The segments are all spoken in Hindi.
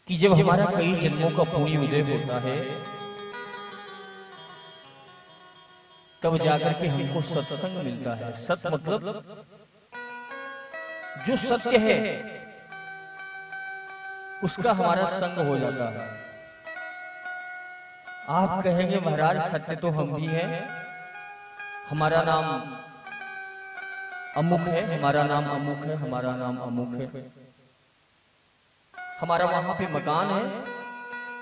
कि जब हमारा कई जन्मों का पुण्य उदय होता है तब जाकर के हमको सत्संग मिलता है। सत मतलब जो सत्य है उसका हमारा संग हो जाता है। आप कहेंगे महाराज सत्य तो हम भी हैं, हमारा नाम अमुक है, हमारा नाम अमुक है, हमारा नाम अमुक है, हमारा वहां पे मकान है,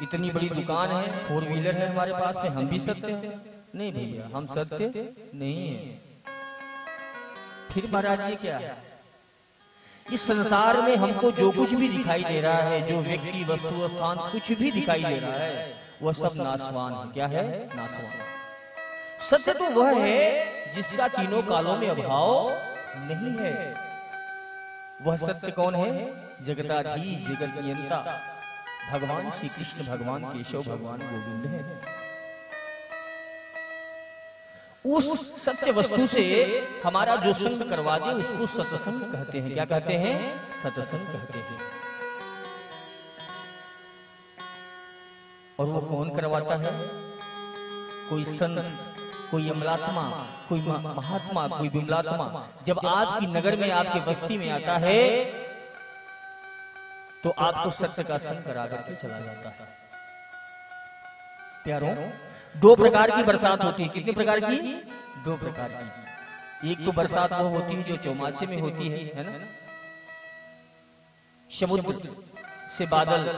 इतनी बड़ी दुकान है, 4 व्हीलर है हमारे पास में, हम भी सत्य हैं? नहीं भैया, हम सत्य नहीं है। फिर महाराज ये क्या है? इस संसार में हमको जो कुछ भी दिखाई दे रहा है, जो व्यक्ति वस्तु स्थान कुछ भी दिखाई दे रहा है, वह सब नाशवान है। क्या है? नाशवान। सत्य तो वह है जिसका तीनों कालों में अभाव नहीं है। वह सत्य कौन है? जगताधीश जगत नियंता भगवान श्री कृष्ण, भगवान केशव, भगवान गोविंद है। उस सत्य वस्तु से हमारा जो संग करवा दे उसको सत्संग कहते हैं। क्या कहते हैं? सत्संग कहते हैं। और वो कौन करवाता है? कोई संत, कोई अमलात्मा, कोई महात्मा, कोई विमलात्मा जब आपकी नगर में, आपके बस्ती में आता है तो आपको सत्य का संग करा करके चला जाता है। प्यारों, 2 प्रकार की बरसात होती है। कितने प्रकार की? 2 प्रकार की। एक तो बरसात वो होती है जो चौमासे में होती है ना? समुद्र से बादल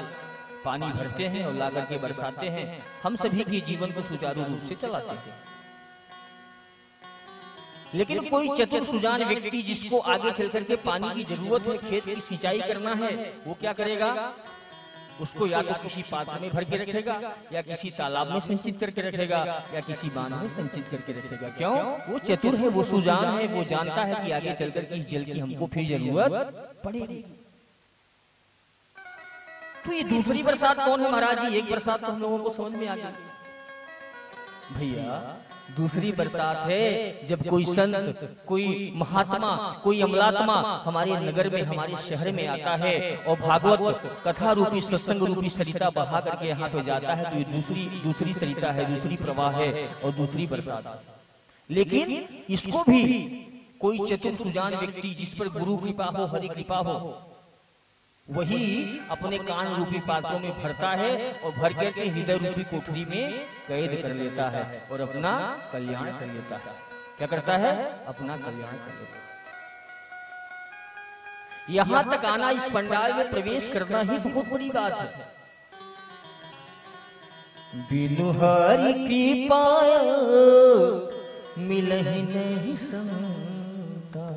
पानी भरते हैं और लाकर के बरसाते हैं, हम सभी के जीवन को सुचारू रूप से चलाते हैं। लेकिन कोई चतुर सुजान व्यक्ति जिसको आगे चल करके पानी की जरूरत है, खेत की सिंचाई करना है, वो क्या करेगा? उसको या तो किसी पात्र में भर के रखेगा, या किसी तालाब में संचित करके रखेगा, या किसी बांध में संचित करके रखेगा। क्यों? वो चतुर है, वो सुजान है, वो जानता है कि आगे चल करके इस जल की हमको फिर जरूरत पड़ेगी। तो ये दूसरी बरसात कौन है महाराज जी? एक बरसात तो हम लोगों को समझ में आ गई भैया। दूसरी बरसात है जब कोई संत, कोई महात्मा, कोई अमलात्मा हमारे नगर में, हमारे शहर में आता है और भागवत कथा रूपी, सत्संग रूपी सरिता बहा करके यहाँ पे जाता है, तो ये दूसरी सरिता है, दूसरी प्रवाह है और दूसरी बरसात है। लेकिन इसको भी कोई चतुर सुजान व्यक्ति जिस पर गुरु कृपा हो, हरि कृपा हो, वही अपने कान रूपी पात्रों में भरता है और भर करके हृदय रूपी कोठरी में कैद कर लेता है और अपना कल्याण कर लेता है। क्या करता है? अपना कल्याण कर लेता है। यहां तक आना, इस पंडाल में प्रवेश करना ही बहुत बड़ी बात है। बिनु हरि कृपा मिलहि नहीं संता,